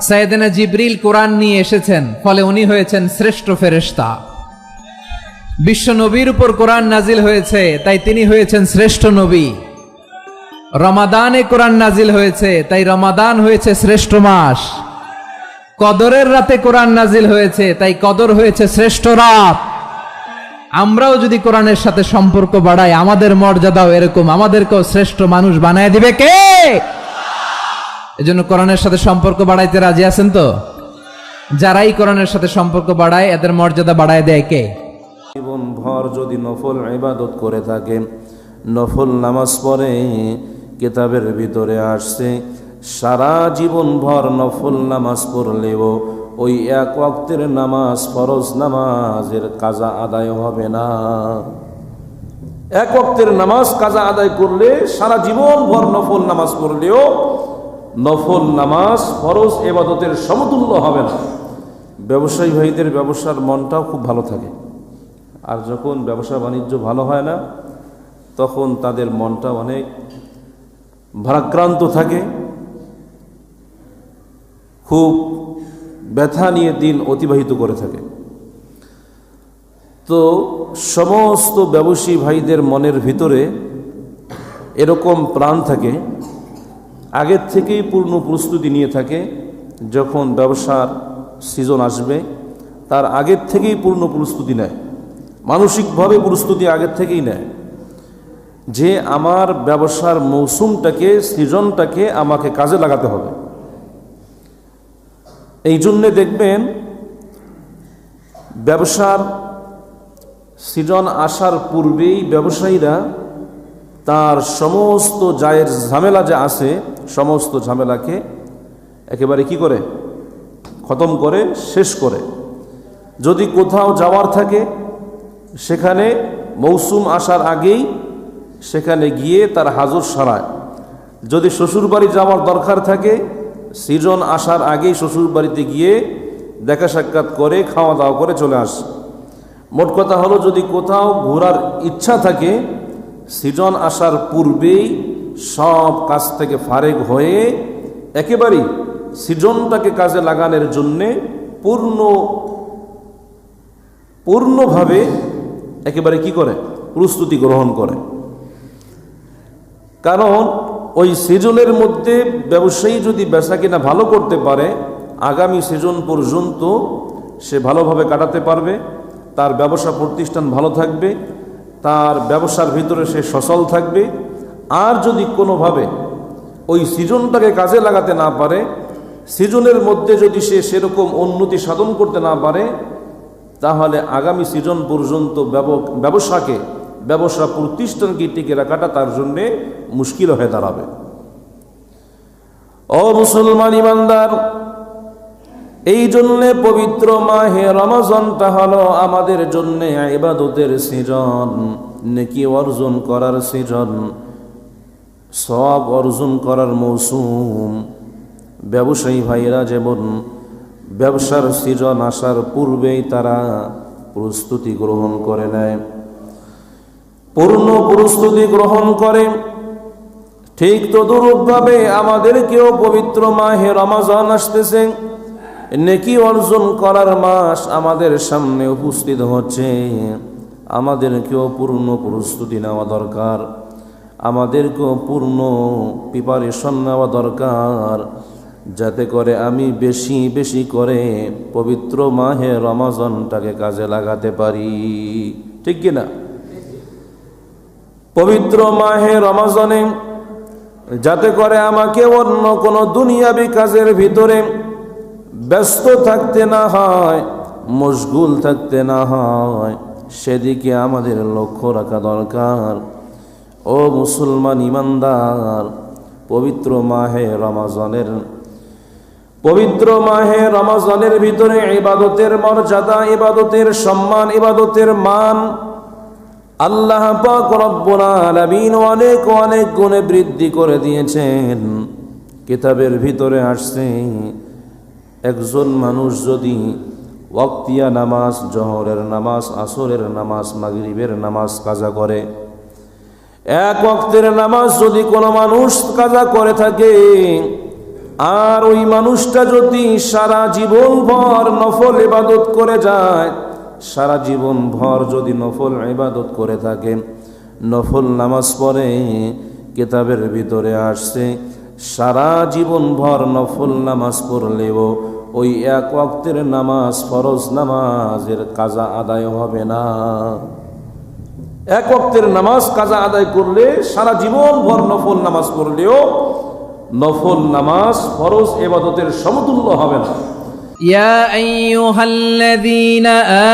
সাইয়েদনা জিবরিল কোরআন নিয়ে এসেছেন, ফলে উনি হয়েছেন শ্রেষ্ঠ ফেরেশতা। বিশ্ব নবীর উপর কোরআন নাজিল হয়েছে, তাই তিনি হয়েছেন শ্রেষ্ঠ নবী। রমাদানে কোরআন নাজিল হয়েছে, তাই রমাদান হয়েছে শ্রেষ্ঠ মাস। কদরের রাতে কোরআন নাজিল হয়েছে, তাই কদর হয়েছে শ্রেষ্ঠ রাত। আমরাও যদি কোরআনের সাথে সম্পর্ক বাড়াই, আমাদের মর্যাদাও এরকম, আমাদেরকেও শ্রেষ্ঠ মানুষ বানায় দিবে কে? এজন্য কোরআনের সাথে সম্পর্ক বাড়াইতে রাজি আছেন তো? যারাই কোরআনের সাথে সম্পর্ক বাড়ায়, এদের মর্যাদা বাড়ায় দেয় কে? জীবন ভর যদি নফল ইবাদত করে থাকে, নফল নামাজ পড়ে, কিতাবের ভিতরে আসছে সারা জীবন ভর নফল নামাজ পড়লেও ওই এক ওয়াক্তের নামাজ, ফরজ নামাজের কাজা আদায় হবে না। এক ওয়াক্তের নামাজ কাজা আদায় করলে সারা জীবন ভর নফল নামাজ পড়লেও নফল নামাজ ফরজ ইবাদতের সমতুল্য হবে না। ব্যবসায়ী ভাইদের ব্যবসার মনটাও খুব ভালো থাকে, আর যখন ব্যবসা বাণিজ্য ভালো হয় না, তখন তাদের মনটা অনেক ভারাক্রান্ত থাকে, খুব ব্যথা নিয়ে দিন অতিবাহিত করে থাকে। তো সমস্ত ব্যবসায়ী ভাইদের মনের ভিতরে এরকম প্রাণ থাকে, আগের থেকেই পূর্ণ প্রস্তুতি নিয়ে থাকে। যখন ব্যবসার সিজন আসবে, তার আগের থেকেই পূর্ণ প্রস্তুতি নেয়, মানসিকভাবে প্রস্তুতি আগের থেকেই নেয় যে আমার ব্যবসার মৌসুমটাকে, সিজনটাকে আমাকে কাজে লাগাতে হবে। এই জন্যে দেখবেন ব্যবসার সিজন আসার পূর্বেই ব্যবসায়ীরা তার সমস্ত জায়ের ঝামেলা যে আছে, সমস্ত ঝামেলাকে একেবারে কি করে খতম করে, শেষ করে। যদি কোথাও যাওয়ার থাকে, সেখানে মৌসুম আসার আগেই সেখানে গিয়ে তার হাজর সারায়। যদি শ্বশুরবাড়ি যাওয়ার দরকার থাকে, সিজন আসার আগেই শ্বশুরবাড়িতে গিয়ে দেখা সাক্ষাৎ করে, খাওয়া দাওয়া করে চলে আসে। মোট কথা হলো, যদি কোথাও ঘোরার ইচ্ছা থাকে, সিজন আসার পূর্বেই সব কাজ থেকে ফারেক হয়ে একেবারেই সিজনটাকে কাজে লাগানোর জন্যে পূর্ণভাবে একেবারে কি করে, প্রস্তুতি গ্রহণ করে। কারণ ওই সিজনের মধ্যে ব্যবসায়ী যদি বেচা কিনা ভালো করতে পারে, আগামী সিজন পর্যন্ত সে ভালোভাবে কাটাতে পারবে, তার ব্যবসা প্রতিষ্ঠান ভালো থাকবে, তার ব্যবসার ভিতরে সে সচল থাকবে। আর যদি কোনোভাবে ওই সিজনটাকে কাজে লাগাতে না পারে, সিজনের মধ্যে যদি সে সেরকম উন্নতি সাধন করতে না পারে, তাহলে আগামী সিজন পর্যন্ত ব্যবসা প্রতিষ্ঠানকে টিকে রাখাটা তার জন্যে মুশকিল হয়ে দাঁড়াবে। ও মুসলমান ইমানদার, এই জন্যে পবিত্র মাহে রমজানটা হলো আমাদের জন্যে ইবাদতের সিজন, নেকি অর্জন করার সিজন, সওয়াব অর্জন করার মৌসুম। ব্যবসায়ী ভাইরা যেমন ব্যবসার সিজন আসার পূর্বেই তারা প্রস্তুতি গ্রহণ করে নেয়, পূর্ণ প্রস্তুতি গ্রহণ করে, ঠিক তদরূপভাবে আমাদেরকেও পবিত্র মাহে রমজান আসতেছে, নেকি অর্জন করার মাস আমাদের সামনে উপস্থিত হচ্ছে। আমাদেরকেও পূর্ণ প্রস্তুতি নেওয়া দরকার, আমাদেরকেও পূর্ণ প্রিপারেশন নেওয়া দরকার, যাতে করে আমি বেশি বেশি করে পবিত্র মাহে রমজানটাকে কাজে লাগাতে পারি। ঠিক কিনা? পবিত্র মাহে রমজানে যাতে করে আমাকে অন্য কোনো দুনিয়াবি কাজের ভিতরে ব্যস্ত থাকতে না হয়, মশগুল থাকতে না হয়, সেদিকে আমাদের লক্ষ্য রাখা দরকার। ও মুসলমান ইমানদার, পবিত্র মাহে রমজানের ভিতরে ইবাদতের মর্যাদা, ইবাদতের সম্মান, ইবাদতের মান আল্লাহ পাক রব্বুল আলামিন অনেক অনেক গুণে বৃদ্ধি করে দিয়েছেন। কিতাবের ভিতরে আসছে, একজন মানুষ যদি ওয়াক্তিয়া নামাজ, জোহরের নামাজ, আসরের নামাজ, মাগরিবের নামাজ কাজা করে, এক ওয়াক্তের নামাজ যদি কোনো মানুষ কাজা করে থাকে, আর ওই মানুষটা যদি সারা জীবন ভর নফল ইবাদত করে যায়, সারা জীবন ভর যদি নফল ইবাদত করে থাকে, নফল নামাজ পড়ে, কিতাবের ভিতরে আসছে সারা জীবন ভর নফল নামাজ পড়লেও ওই এক ওয়াক্তের নামাজ, ফরজ নামাজের কাজা আদায় হবে না। এক ওয়াক্তের নামাজ কাজা আদায় করলে সারা জীবন ভর নফল নামাজ পড়লেও নফল নামাজ ফরজ ইবাদতের সমতুল্য হবে না। يا أيها الذين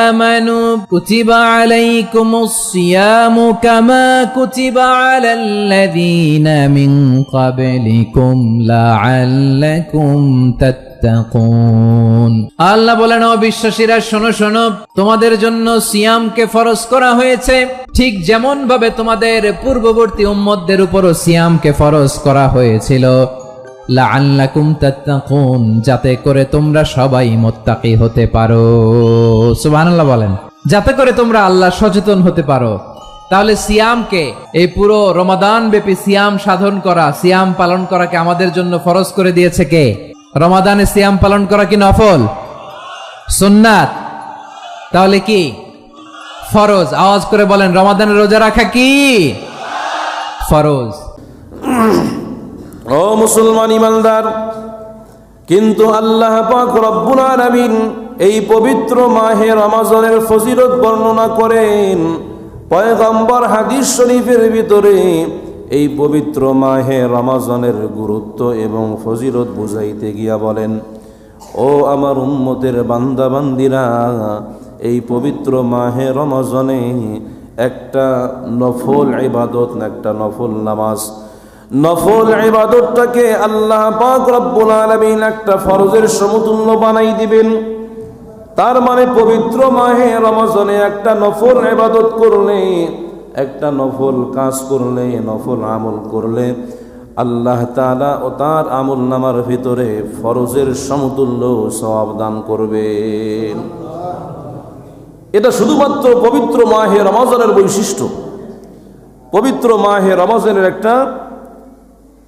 آمنوا كتب عليكم الصيام كما كتب على الذين من قبلكم لعلكم تتقون। আল্লাহ বলেন, ও বিশ্বাসীরা শোনো শোনো, তোমাদের জন্য সিয়ামকে ফরজ করা হয়েছে ঠিক যেমন ভাবে তোমাদের পূর্ববর্তী উম্মতদের উপরও সিয়ামকে ফরজ করা হয়েছিল, লাআল্লাকুম তাত্তাকুন, যাতে করে তোমরা সবাই মুত্তাকি হতে পারো। সুবহানাল্লাহ বলেন, যাতে করে তোমরা আল্লাহ সচেতন হতে পারো। তাহলে সিয়ামকে, এই পুরো রমাদান ব্যাপী সিয়াম সাধন করা, সিয়াম পালন করাকে আমাদের জন্য ফরজ করে দিয়েছে কে? রমাদানে সিয়াম পালন করা কি নফল? সুন্নাত? তাহলে কি ফরজ? আওয়াজ করে বলেন, রমাদানে রোজা রাখা কি ফরজ? ও মুসলমান ইমানদার, কিন্তু আল্লাহ পাক রব্বুল আলামিন এই পবিত্র মাহে রমজানের ফজিলত বর্ণনা করেন। পয়গম্বর হাদিস শরীফের ভিতরে এই পবিত্র মাহে রমজানের গুরুত্ব এবং ফজিলত বুঝাইতে গিয়া বলেন, ও আমার উম্মতের বান্দা বান্দিরা, এই পবিত্র মাহে রমজানে একটা নফল ইবাদত, একটা নফল নামাজ, নফল ইবাদতটাকে আল্লাহ পাক রব্বুল আলামিন একটা ফরজের সমতুল্য বানাই দিবেন। তার মানে পবিত্র মাহে রমজানে একটা নফল ইবাদত করলে, একটা নফল কাজ করলে, নফল আমল করলে আল্লাহ তাআলা ও তার আমল নামার ভিতরে ফরজের সমতুল্য সওয়াব দান করবেন। এটা শুধুমাত্র পবিত্র মাহে রমজানের বৈশিষ্ট্য। পবিত্র মাহে রমজানের একটা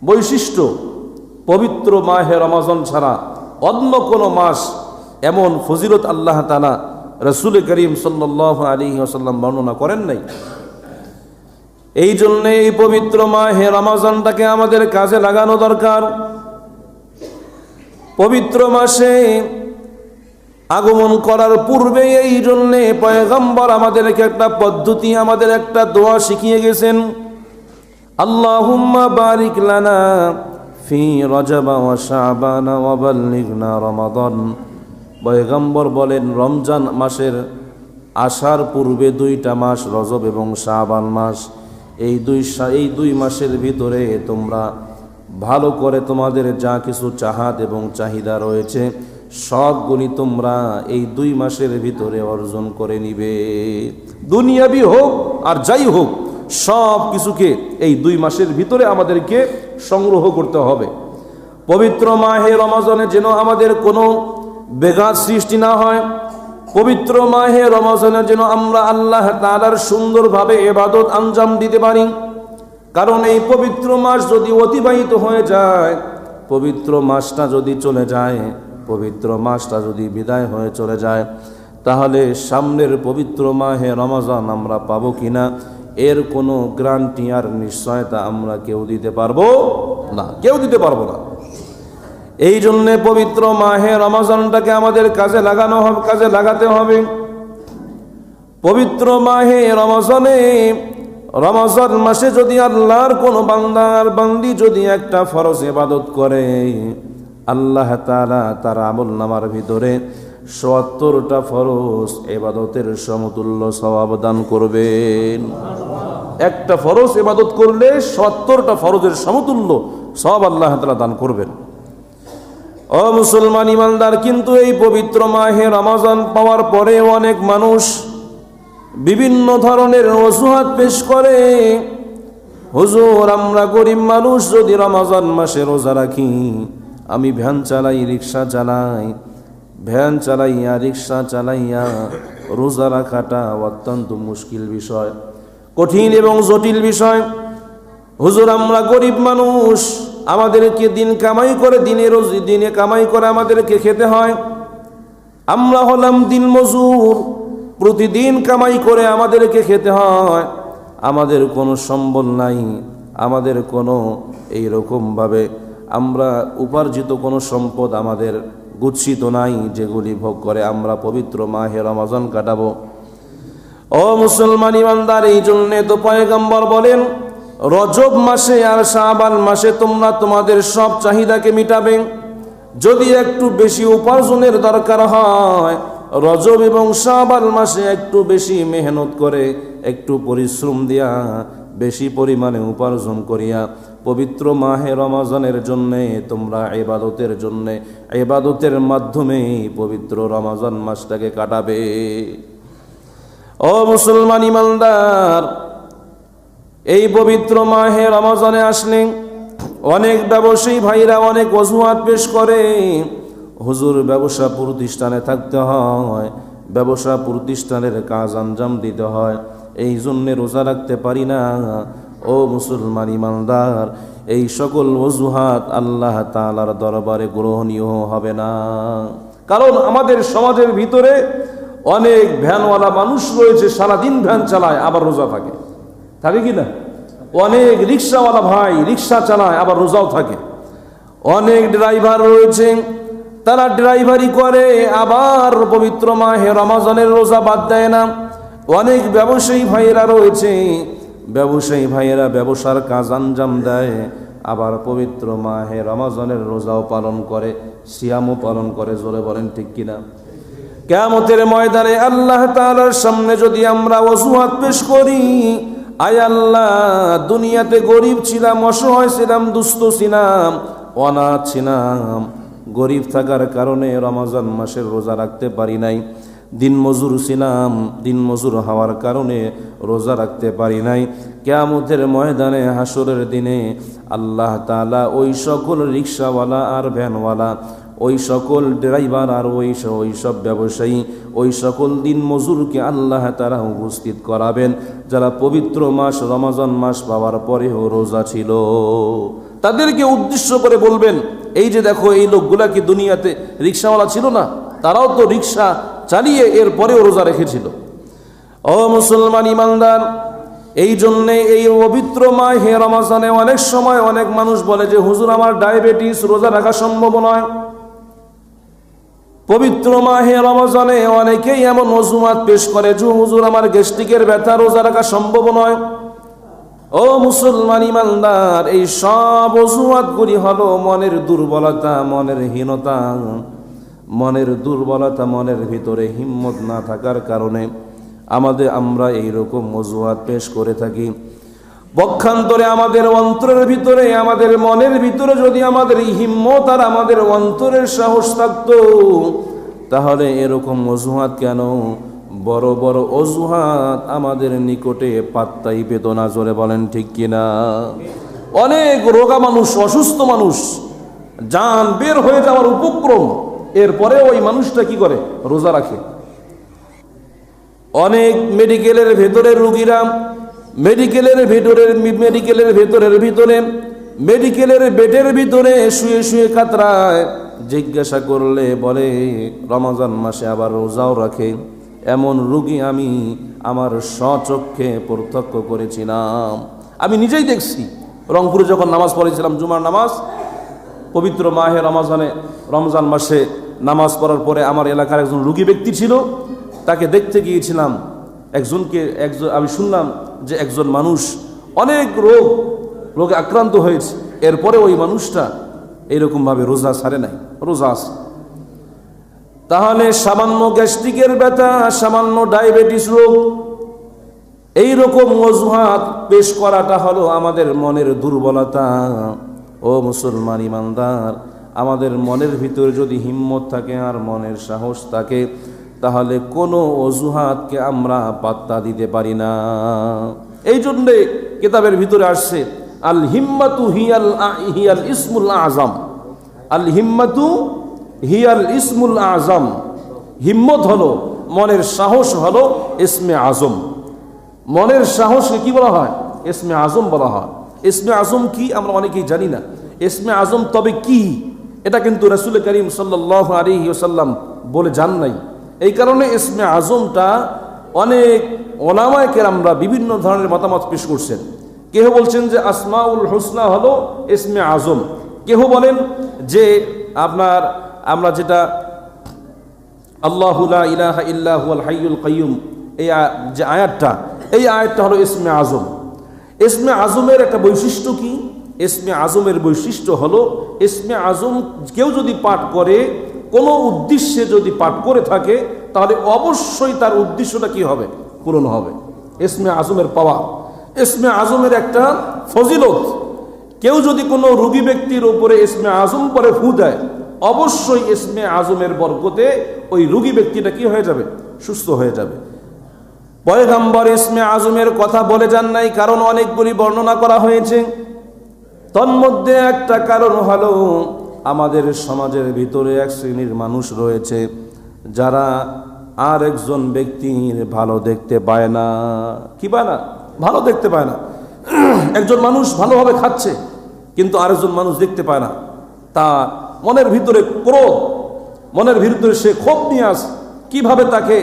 বৈশিষ্ট্য, পবিত্র মাহে রমজান ছাড়া অন্য কোনো মাস এমন ফজিলত আল্লাহ তাআলা রাসূল করিম সাল্লাল্লাহু আলাইহি ওয়াসাল্লাম বর্ণনা করেন নাই। এই জন্য এই পবিত্র মাহে রমজানটাকে আমাদের কাজে লাগানো দরকার। পবিত্র মাসে আগমন করার পূর্বে এই জন্য পয়গম্বর আমাদেরকে একটা পদ্ধতি, আমাদের একটা দোয়া শিখিয়ে গেছেন, আল্লাহুম্মা বারিক লানা ফি রজব ওয়া শাবান ওয়া বাল্লিগনা রমাদান। পয়গম্বর বলেন, রমজান মাসের আসার পূর্বে দুইটা মাস, রজব এবং শাবান মাস, এই দুই মাসের ভিতরে তোমরা ভালো করে তোমাদের যা কিছু চাহাত এবং চাহিদা রয়েছে সবগুলি তোমরা এই 2 মাসের ভিতরে অর্জন করে নিবে। দুনিয়াবি হোক আর যাই হোক, সব কিছুকে এই 2 মাসের ভিতরে আমাদেরকে সংগ্রহ করতে হবে। পবিত্র মাহে রমজানে যেন আমাদের কোনো ব্যাঘাত সৃষ্টি না হয়। পবিত্র মাহে রমজানে যেন আমরা আল্লাহ তাআলার সুন্দরভাবে ইবাদত আঞ্জাম দিতে পারি। কারণ এই পবিত্র মাস যদি অতিবাহিত হয়ে যায়, পবিত্র মাসটা যদি চলে যায়, পবিত্র মাসটা যদি বিদায় হয়ে চলে যায়, তাহলে সামনের পবিত্র মাহে রমজান আমরা পাবো কিনা এর কোনো গ্যারান্টি আর নিশ্চয়তা আমরা কেউ দিতে পারবো না, কেউ দিতে পারবো না। এই জন্যে পবিত্র মাহে রমজানটাকে আমাদের কাজে লাগানো হবে, কাজে লাগাতে হবে। পবিত্র মাহে রমজানে, রমজান মাসে যদি আল্লাহর কোনো বান্দার বান্দি যদি একটা ফরজ ইবাদত করে, আল্লাহ তাআলা তার আমল নামার ভিতরে ৭০টা ফরজ ইবাদতের সমতুল্য সওয়াব দান করবেন। একটা ফরজ ইবাদত করলে ৭০টা ফরজের সমতুল্য সওয়াব আল্লাহ তাআলা দান করবেন। ও মুসলমান ইমানদার, কিন্তু এই পবিত্র মাহে রমজান পাওয়ার পরে অনেক মানুষ বিভিন্ন ধরনের অজুহাত পেশ করে। হুজুর, আমরা গরিব মানুষ, যদি রমজান মাসে রোজা রাখি, আমি ভ্যান চালাই, রিক্সা চালাই, ভ্যান চালাইয়া রিক্সা চালাইয়া রোজা রাখাটা অত্যন্ত মুশকিল বিষয়, কঠিন এবং জটিল বিষয়। হুজুর, আমরা গরিব মানুষ, আমাদেরকে দিন কামাই করে দিনে কামাই করে আমাদেরকে খেতে হয়। আমরা হলাম দিন মজুর, প্রতিদিন কামাই করে আমাদেরকে খেতে হয়। আমাদের কোনো সম্বল নাই, আমাদের কোনো এইরকমভাবে আমরা উপার্জিত কোনো সম্পদ আমাদের গুচ্ছিত নাই, যেগুলি ভোগ করে আমরা পবিত্র মাহে রমজান কাটাবো। ও মুসলমান ইমানদার, এই জন্যে তো পয়গম্বর বলেন, রজব মাসে আর শাবান মাসে তোমরা তোমাদের সব চাহিদাকে মিটাবে। যদি একটু বেশি উপার্জনের দরকার হয়, রজব এবং শাবান মাসে একটু বেশি মেহনত করে, একটু পরিশ্রম দিয়া, বেশি পরিমাণে উপার্জন করিয়া পবিত্র মাহে রমজানের জন্যে তোমরা ইবাদতের জন্যে, ইবাদতের মাধ্যমে পবিত্র রমজান মাসটাকে কাটাবে। ও মুসলমান ইমানদার, এই পবিত্র মাহে রমজানে আসলে অনেক ব্যবসায়ী ভাইরা অনেক অজুহাত পেশ করে। হুজুর, ব্যবসা প্রতিষ্ঠানে থাকতে হয়, ব্যবসা প্রতিষ্ঠানের কাজ আঞ্জাম দিতে হয়, এই জন্যে রোজা রাখতে পারি না। ও মুসলমান ইমানদার, এই সকল অজুহাত আল্লাহ তাআলার দরবারে গ্রহণীয় হবে না। কারণ আমাদের সমাজের ভিতরে অনেক ভ্যানওয়ালা মানুষ রয়েছে, সারাদিন ভ্যান চালায় আবার রোজা থাকে, থাকে কি না? অনেক রিক্সাওয়ালা ভাই রিক্সা চালায় আবার রোজাও থাকে। অনেক ড্রাইভার রয়েছে, তারা ড্রাইভারি করে আবার পবিত্র মাহে রমজানের রোজা বাদ দেয় না। অনেক ব্যবসায়ী ভাইয়েরা রয়েছে, ব্যবসায়ী ভাইয়েরা ব্যবসার কাজ আঞ্জাম দেয়, আবার পবিত্র মাহে রমজানের রোজাও পালন করে, সিয়ামও পালন করে। জোরে বলেন ঠিক কিনা? কিয়ামতের ময়দানে আল্লাহ তাআলার সামনে যদি আমরা অজুহাত পেশ করি, আয় আল্লাহ, দুনিয়াতে গরিব ছিলাম, অসহায় ছিলাম, দুস্থ ছিলাম, অনাথ ছিলাম, গরিব থাকার কারণে রমজান মাসের রোজা রাখতে পারি নাই, দিনমজুর ছিলাম, দিনমজুর হওয়ার কারণে রোজা রাখতে পারি নাই। কিয়ামতের ময়দানে হাসরের দিনে আল্লাহ তাআলা ওই সকল রিক্সাওয়ালা আর ভ্যানওয়ালা, ওই সকল ড্রাইভার আর ওই সব ব্যবসায়ী, ওই সকল দিন মজুরকে আল্লাহ তাআলা উপস্থিত করাবেন, যারা পবিত্র মাস রমজান মাস পাওয়ার পরেও রোজা ছিল। তাদেরকে উদ্দেশ্য করে বলবেন, এই যে দেখো, এই লোকগুলা কি দুনিয়াতে রিক্সাওয়ালা ছিল না? তারাও তো রিক্সা চালিয়ে এর পরেও রোজা রেখেছিল। ও মুসলমান ইমানদার, এই জন্যে এই পবিত্র মাহে রমজানে অনেক সময় অনেক মানুষ বলে যে, হুজুর, আমার ডায়াবেটিস, রোজা রাখা সম্ভব নয়। পবিত্র মাহে রমজানে অনেকেই এমন অজুহাত পেশ করে যে, হুজুর, আমার গ্যাস্ট্রিকের ব্যথা, রোজা রাখা সম্ভব নয়। ও মুসলমান ইমানদার, এই সব অজুহাতগুলি হলো মনের দুর্বলতা, মনের হীনতা, মনের দুর্বলতা, মনের ভিতরে হিম্মত না থাকার কারণে আমরা এইরকম অজুহাত পেশ করে থাকি। পক্ষান্তরে আমাদের অন্তরের ভিতরে, আমাদের মনের ভিতরে যদি আমাদের হিম্মত আর আমাদের অন্তরের সাহস থাকতো, তাহলে এরকম অজুহাত কেন, বড় বড় অজুহাত আমাদের নিকটে পাত্তাই পেত না। জোরে বলেন ঠিক কিনা? অনেক রোগা মানুষ, অসুস্থ মানুষ, জান বের হয়ে যাওয়ার উপক্রম, এরপরে ওই মানুষটা কি করে? রোজা রাখে। অনেক মেডিকেলের ভেতরের রুগীরা মেডিকেলের বেডের ভিতরে শুয়ে শুয়ে কাতরায়, জিজ্ঞাসা করলে বলে রমজান মাসে আবার রোজাও রাখে। এমন রুগী আমি আমার স্বচক্ষে প্রত্যক্ষ করেছিলাম, আমি নিজেই দেখছি। রংপুরে যখন নামাজ পড়েছিলাম, জুমার নামাজ, পবিত্র মাহে রমজান মাসে নামাজ পড়ার পরে আমার এলাকার একজন রুগী ব্যক্তি ছিল, তাকে দেখতে গিয়েছিলাম। আমি শুনলাম যে একজন মানুষ অনেক রোগে আক্রান্ত হয়েছে, এরপরে ওই মানুষটা এইরকমভাবে রোজা ছাড়ে নাই, রোজা আছে। তাহলে সামান্য গ্যাস্ট্রিকের ব্যথা, সামান্য ডায়াবেটিস রোগ, এইরকম অজুহাত পেশ করাটা হলো আমাদের মনের দুর্বলতা। ও মুসলমান ইমানদার, আমাদের মনের ভিতরে যদি হিম্মত থাকে আর মনের সাহস থাকে, তাহলে কোনো অজুহাতকে আমরা পাত্তা দিতে পারি না। এই জন্যে কিতাবের ভিতরে আসছে, আল হিম্মাতু হিয়াল ইসমুল আজম। আল হিম্মাতু হিয়াল ইসমুল আজম। হিম্মত হলো, মনের সাহস হলো ইসমে আজম। মনের সাহসকে কি বলা হয়? ইসমে আজম বলা হয়। ইসমে আজম কি আমরা অনেকেই জানি না। ইসমে আজম তবে কি, এটা কিন্তু রাসূল করিম সাল্লাল্লাহু আলাইহি ওয়াসাল্লাম বলে যান নাই। এই কারণে ইসমে আজমটা অনেক ওলামায়ে কেরামরা বিভিন্ন ধরনের মতামত পেশ করছেন। কেউ বলছেন যে আসমাউল হুসনা হলো ইসমে আজম, কেউ বলেন যে আপনার আমরা যেটা আল্লাহু লা ইলাহা ইল্লা হুয়াল হাইয়ুল কাইয়ুম এই যে আয়াতটা, এই আয়াতটা হলো ইসমে আজম। ইসমে আজমের একটা বৈশিষ্ট্য কি? ইসমে আজমের বৈশিষ্ট্য হলো ইসমে আজম কেউ যদি পাঠ করে, কোনো উদ্দেশ্যে যদি পাঠ করে থাকে, তাহলে অবশ্যই তার উদ্দেশ্যটা কি হবে? পূরণ হবে। ইসমে আজমের পাওয়া, ইসমে আজমের একটা ফজিলত। কেউ যদি কোনো রোগী ব্যক্তির উপরে ইসমে আজম পরে ফু দেয়, অবশ্যই ইসমে আজমের বরকতে ওই রোগী ব্যক্তিটা কি হয়ে যাবে? সুস্থ হয়ে যাবে। পয়গম্বর ইসমে আজমের কথা বলে যান নাই, কারণ অনেকগুলি বর্ণনা করা হয়েছে। তন্মধ্যে একটা কারণ হলো আমাদের সমাজের ভিতরে এক শ্রেণীর মানুষ রয়েছে যারা আর একজন ব্যক্তির ভালো দেখতে পায় না। কি পায় না? ভালো দেখতে পায় না। একজন মানুষ ভালোভাবে খাচ্ছে, কিন্তু আরেকজন মানুষ দেখতে পায় না। তার মনের ভিতরে ক্রোধ, মনের ভিতরে সে ক্ষোভ নিয়ে আসে, কিভাবে তাকে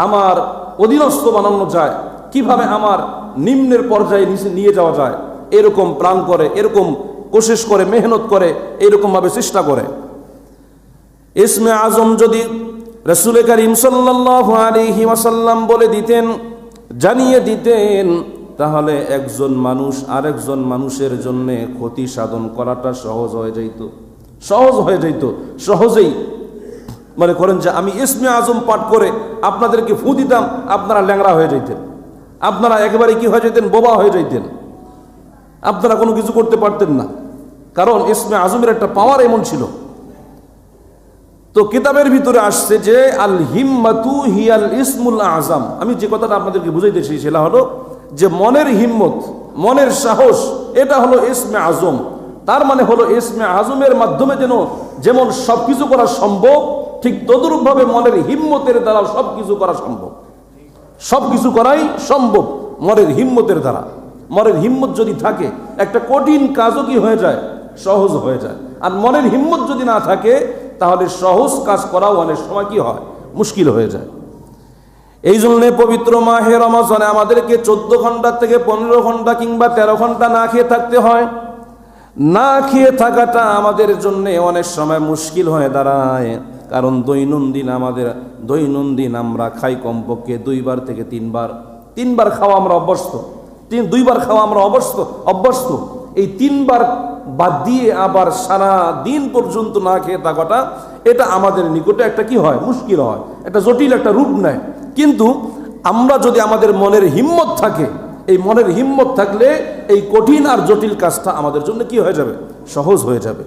আমার অধীনস্থ বানানো যায়, কিভাবে আমার নিম্নের পর্যায়ে নিয়ে যাওয়া যায়, এরকম প্ল্যান করে, এরকম কোশিশ করে, মেহনত করে, এরকম ভাবে চেষ্টা করে। ইসমে আজম যদি রাসূল করিম সাল্লাল্লাহু আলাইহি ওয়াসাল্লাম বলে দিতেন, জানিয়ে দিতেন, তাহলে একজন মানুষ আরেকজন মানুষের জন্য ক্ষতি সাধন করাটা সহজ হয়ে যাইত, সহজ হয়ে যাইত। সহজেই মনে করেন যে আমি ইসমে আজম পাঠ করে আপনাদেরকে ফু দিতাম, আপনারা ল্যাংড়া হয়ে যাইতেন, আপনারা একেবারে কি হয়ে যেতেন? বোবা হয়ে যাইতেন, আপনারা কোনো কিছু করতে পারতেন না। কারণ ইসমে আজমের একটা পাওয়ার এমন ছিল। তো কিতাবের ভিতরে আসছে যে আল হিম্মাতু হিয়াল ইসমুল আজম। আমি যে কথাটা আপনাদেরকে বুঝাইতেছি সেটা হলো যে মনের হিম্মত, মনের সাহস, এটা হলো ইসমে আজম। তার মানে হলো ইসমে আজমের মাধ্যমে যেমন সবকিছু করা সম্ভব, ঠিক তদরূপভাবে মনের হিম্মতের দ্বারা সবকিছু করা সম্ভব। সবকিছু করাই সম্ভব মনের হিম্মতের দ্বারা। মনের হিম্মত যদি থাকে, একটা কঠিন কাজও কি হয়ে যায়? সহজ হয়ে যায়। আর মনের হিম্মত যদি না থাকে, তাহলে সহজ কাজ করাও অনেক সময় কি হয়? মুশকিল হয়ে যায়। এই জন্য পবিত্র মাহে রমজানে আমাদেরকে 14 ঘন্টা থেকে 15 ঘন্টা কিংবা 13 ঘন্টা না খেয়ে থাকতে হয়। না খেয়ে থাকাটা আমাদের জন্য অনেক সময় মুশকিল হয়ে দাঁড়ায়, কারণ দৈনন্দিন আমরা খাই কমপক্ষে 2 বার থেকে 3 বার। 3 বার খাওয়া আমরা অভ্যস্ত, 2 বার খাওয়া আমরা অভ্যস্ত। এই 3 বার বাদ দিয়ে আবার সারা দিন পর্যন্ত না খেয়ে থাকাটা, এটা আমাদের নিকটে একটা কি হয়? মুশকিল হয়, একটা জটিল একটা রূপ নেয়। কিন্তু আমরা যদি আমাদের মনের হিম্মত থাকে, এই মনের হিম্মত থাকলে এই কঠিন আর জটিল কাজটা আমাদের জন্য কি হয়ে যাবে? সহজ হয়ে যাবে।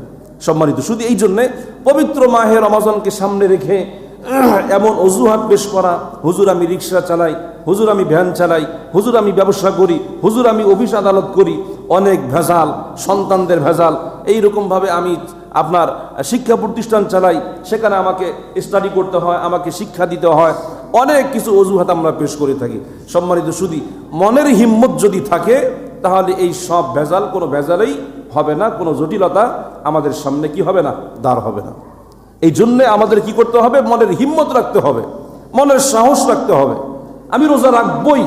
সম্মানিত, শুধু এই জন্যে পবিত্র মাহে রমজানকে সামনে রেখে এমন অজুহাত পেশ করা, হুজুর আমি রিক্সা চালাই, হুজুর আমি ভ্যান চালাই, হুজুর আমি ব্যবসা করি, হুজুর আমি অফিস আদালত করি, অনেক ভেজাল, সন্তানদের ভেজাল, এইরকমভাবে আমি আপনার শিক্ষা প্রতিষ্ঠান চালাই, সেখানে আমাকে স্টাডি করতে হয়, আমাকে শিক্ষা দিতে হয়, অনেক কিছু অজুহাত আমরা পেশ করে থাকি। সম্মানিত, শুধু মনের হিম্মত যদি থাকে, তাহলে এই সব ভেজাল কোনো ভেজালেই হবে না, কোনো জটিলতা আমাদের সামনে কি হবে না? দাঁড় হবে না। এই জন্যে আমাদের কি করতে হবে? মনের হিম্মত রাখতে হবে, মনের সাহস রাখতে হবে। আমি রোজা রাখবই,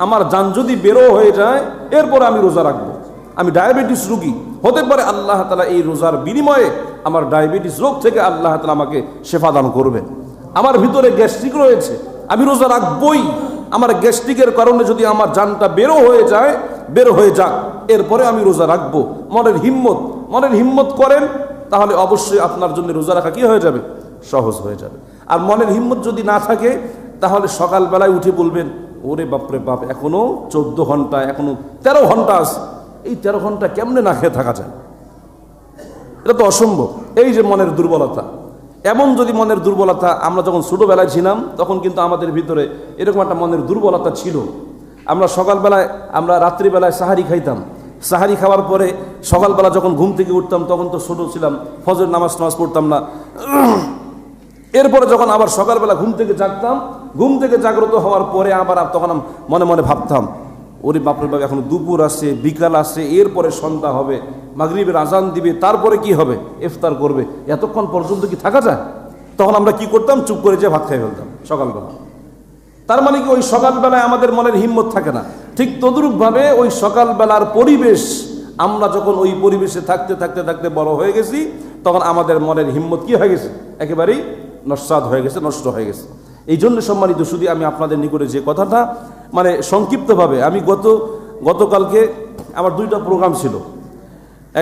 আমার জান যদি বেরো হয়ে যায়, এরপরে আমি রোজা রাখবো। আমি ডায়াবেটিস রোগী, হতে পারে আল্লাহ তাআলা এই রোজার বিনিময়ে আমার ডায়াবেটিস রোগ থেকে আল্লাহ তাআলা আমাকে শেফা দান করবে। আমার ভিতরে গ্যাস্ট্রিক রয়েছে, আমি রোজা রাখবই। আমার গ্যাস্ট্রিকের কারণে যদি আমার জানটা বেরো হয়ে যাক, এরপরে আমি রোজা রাখবো। মনের হিম্মত করেন, তাহলে অবশ্যই আপনার জন্য রোজা রাখা কি হয়ে যাবে? সহজ হয়ে যাবে। আর মনের হিম্মত যদি না থাকে, তাহলে সকালবেলায় উঠে বলবেন, ওরে বাপরে বাপ, এখনো 14 ঘন্টা, এখনো 13 ঘন্টা আছে, এই 13 ঘন্টা কেমনে না খেয়ে থাকা যায়? এটা তো অসম্ভব। এই যে মনের দুর্বলতা, এমন যদি মনের দুর্বলতা, আমরা যখন ছোটবেলায় ছিলাম তখন কিন্তু আমাদের ভিতরে এরকম একটা মনের দুর্বলতা ছিল। আমরা সকালবেলায়, আমরা রাত্রিবেলায় সাহারি খাইতাম, সাহারি খাওয়ার পরে সকালবেলা যখন ঘুম থেকে উঠতাম, তখন তো ছোট ছিলাম, ফজর নামাজ পড়তাম না। এরপরে যখন আবার সকালবেলা ঘুম থেকে জাগতাম, ঘুম থেকে জাগ্রত হওয়ার পরে আবার তখন মনে মনে ভাবতাম ওরে বাপরে বাপ, এখন দুপুর আসছে, বিকাল আসছে, এরপরে সন্ধ্যা হবে, মাগরিবের আজান দিবে, তারপরে কি হবে, ইফতার করবে, এতক্ষণ পর্যন্ত কি থাকা যায়? তখন আমরা কি করতাম, চুপ করে যে ভাত খাই ফেলতাম সকালবেলা। তার মানে কি ওই সকালবেলায় আমাদের মনের হিম্মত থাকে না। ঠিক তদ্রূপভাবে ওই সকালবেলার পরিবেশ, আমরা যখন ওই পরিবেশে থাকতে থাকতে থাকতে বড় হয়ে গেছি, তখন আমাদের মনের হিম্মত কি হয়ে গেছে, একেবারেই নস্বাত হয়ে গেছে, নষ্ট হয়ে গেছে। এই জন্য সম্মানিত শুধু আমি আপনাদের নিকটে যে কথাটা মানে সংক্ষিপ্তভাবে, আমি গতকালকে আমার 2টা প্রোগ্রাম ছিল,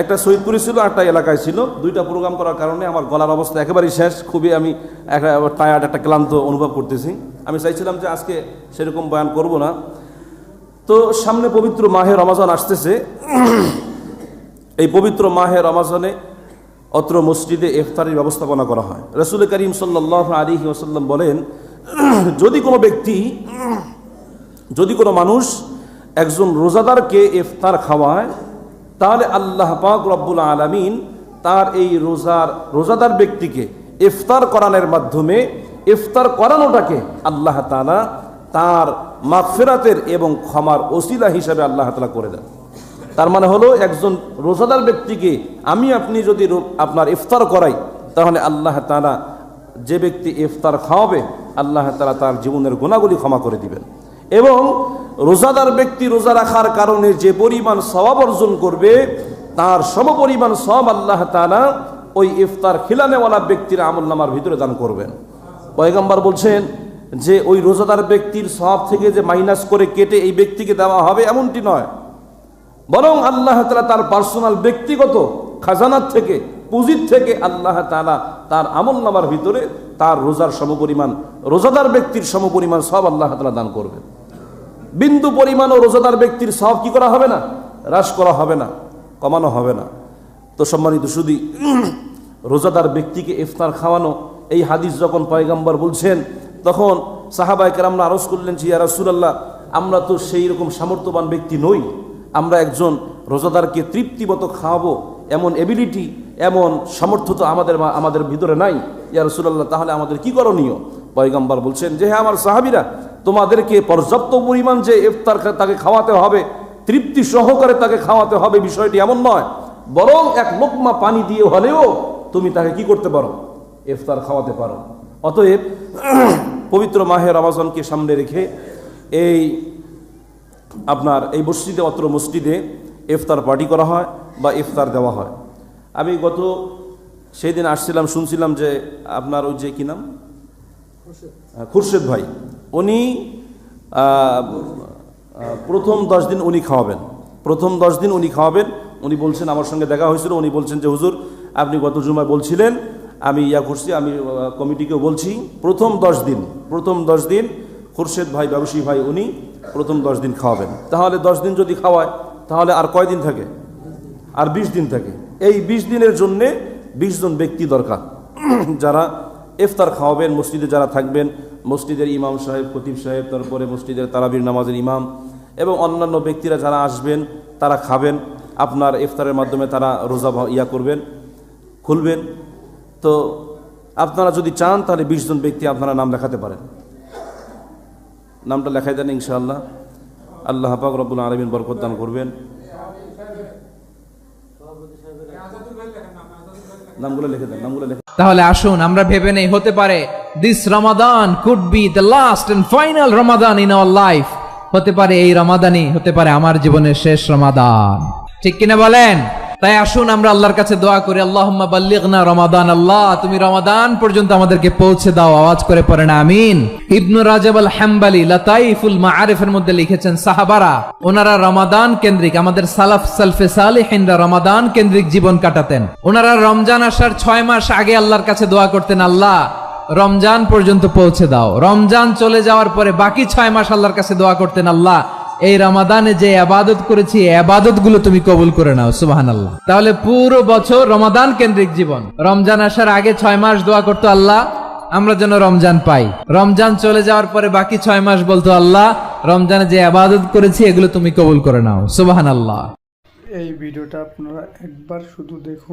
একটা সৈয়দপুরে ছিল, একটা এলাকায় ছিল। 2টা প্রোগ্রাম করার কারণে আমার গলার অবস্থা একেবারেই শেষ, খুবই আমি একটা টায়ার্ড, একটা ক্লান্ত অনুভব করতেছি। আমি চাইছিলাম যে আজকে সেরকম বয়ান করব না। তো সামনে পবিত্র মাহে রমাজান আসতেছে। এই পবিত্র মাহে রমাজানে অত্র মসজিদে ইফতারের ব্যবস্থাপনা করা হয়। রাসূল করিম সাল্লাল্লাহু আলাইহি ওয়াসাল্লাম বলেন, যদি কোনো মানুষ একজন রোজাদারকে ইফতার খাওয়ায়, তাহলে আল্লাহ পাক রব্বুল আলামিন তার এই রোজাদার ব্যক্তিকে ইফতার করানোর মাধ্যমে, ইফতার করানোটাকে আল্লাহ তাআলা তার মাগফিরাতের এবং ক্ষমার ওসিলা হিসাবে আল্লাহ তাআলা করে দেন। তার মানে হলো, একজন রোজাদার ব্যক্তিকে আপনি যদি আপনার ইফতার করাই, তাহলে আল্লাহ তাআলা যে ব্যক্তি ইফতার খাওয়াবে, আল্লাহ তাআলা তার জীবনের গুনাহগুলি ক্ষমা করে দিবেন। এবং রোজাদার ব্যক্তি রোজা রাখার কারণে যে পরিমাণ সওয়াব অর্জন করবে, তার সমপরিমাণ সওয়াব আল্লাহ তাআলা ওই ইফতার খিলানেওয়ালা ব্যক্তির আমলনামার ভিতরে দান করবেন। পয়গম্বর বলছেন যে ওই রোজাদার ব্যক্তির সওয়াব থেকে যে মাইনাস করে কেটে এই ব্যক্তিকে দেওয়া হবে, এমনটি নয়, বরং আল্লাহ তাআলা তার পার্সোনাল ব্যক্তিগত খাজানার থেকে, পুঁজির থেকে আল্লাহ তাআলা তার আমলনামার ভিতরে তার রোজার সমপরিমাণ, রোজাদার ব্যক্তির সমপরিমাণ সওয়াব আল্লাহ তাআলা দান করবেন। বিন্দু পরিমাণও রোজাদার ব্যক্তির সওয়াব কি করা হবে না, হ্রাস করা হবে না, কমানো হবে না। তো সম্মানিত শুধু রোজাদার ব্যক্তিকে ইফতার খাওয়ানো, এই হাদিস যখন পয়গম্বর বলছেন, তখন সাহাবায়ে কেরামরা আরজ করলেন যে ইয়া রাসূলুল্লাহ, আমরা তো সেই রকম সামর্থ্যবান ব্যক্তি নই, আমরা একজন রোজাদারকে তৃপ্তিমত খাওয়াবো এমন এবিলিটি, এমন সামর্থ্য তো আমাদের ভিতরে নাই। ইয়া রাসূলুল্লাহ, তাহলে আমাদের কি করণীয়? পয়গম্বর বলছেন যে হ্যাঁ আমার সাহাবীরা, তোমাদেরকে পর্যাপ্ত পরিমাণ যে ইফতার তাকে খাওয়াতে হবে, তৃপ্তি সহকারে তাকে খাওয়াতে হবে, বিষয়টি এমন নয়, বরং এক লোকমা পানি দিয়ে হলেও তুমি তাকে কি করতে পারো, ইফতার খাওয়াতে পারো। অতএব পবিত্র মাহে রমাজানকে সামনে রেখে এই মসজিদে, অত্র মসজিদে ইফতার পার্টি করা হয় বা ইফতার দেওয়া হয়। আমি সেই দিন আসছিলাম, শুনছিলাম যে আপনার ওই যে কি নাম, খুরশেদ ভাই, উনি প্রথম 10 দিন উনি খাওয়াবেন, উনি বলছেন, আমার সঙ্গে দেখা হয়েছিল, উনি বলছেন যে হুজুর, আপনি গত জুমায় বলছিলেন, আমি করছি, আমি কমিটিকেও বলছি, প্রথম 10 দিন খুরশেদ ভাই, ব্যবসায়ী ভাই, উনি প্রথম 10 দিন খাওয়াবেন। তাহলে 10 দিন যদি খাওয়ায়, তাহলে আর কয় দিন থাকে, আর 20 দিন থাকে। এই 20 দিনের জন্যে 20 জন ব্যক্তি দরকার, যারা ইফতার খাওয়াবেন, মসজিদে যারা থাকবেন, মসজিদের ইমাম সাহেব, খতিব সাহেব, তারপরে মসজিদের তারাবির নামাজের ইমাম এবং অন্যান্য ব্যক্তিরা যারা আসবেন, তারা খাবেন, আপনার ইফতারের মাধ্যমে তারা রোজা খুলবেন। তো আপনারা যদি চান, তাহলে 20 জন ব্যক্তি আপনারা নাম লেখাতে পারেন, নামটা লেখাই দেন ইনশাআল্লাহ। আল্লাহ পাক রব্বুল আলামিন বরকত দান করবেন। নামগুলো লিখে দেন, তাহলে আসুন আমরা ভেবে নেই, হতে পারে this Ramadan could be the last and final Ramadan in our life. হতে পারে এই রমাদানই হতে পারে আমার জীবনের শেষ রমাদান, ঠিক কিনা বলেন? তাই আসুন আমরা আল্লাহর কাছে দোয়া করি, আল্লাহুম্মা বাল্লিগনা রমাদান, আল্লাহ তুমি রমাদান পর্যন্ত আমাদেরকে পৌঁছে দাও। আওয়াজ করে পড়েন আমিন। ইবনু রাজাব আল হাম্বালি লাতাইফুল মাআরিফের মধ্যে লিখেছেন, সাহাবারা ওনারা রমাদান কেন্দ্রিক, আমাদের সালফে সালেহিনরা রমাদান কেন্দ্রিক জীবন কাটাতেন। ওনারা রমজান আসার 6 মাস আগে আল্লাহর কাছে দোয়া করতেন, আল্লাহ রমজান পর্যন্ত পৌঁছে দাও। রমজান চলে যাওয়ার পরে বাকি 6 মাস আল্লাহর কাছে দোয়া করতেন, আল্লাহ এই রমাদানে যে ইবাদত করেছি, ইবাদত গুলো তুমি কবুল করে নাও। সুবহানাল্লাহ। তাহলে পুরো বছর রমাদান কেন্দ্রিক জীবন। রমজান আসার আগে 6 মাস দোয়া করতো, আল্লাহ আমরা যেন রমজান পাই। রমজান চলে যাওয়ার পরে বাকি 6 মাস বলতো, আল্লাহ রমজানে যে ইবাদত করেছি এগুলো তুমি কবুল করে নাও। সুবহানাল্লাহ। এই ভিডিওটা আপনারা একবার শুধু দেখুন।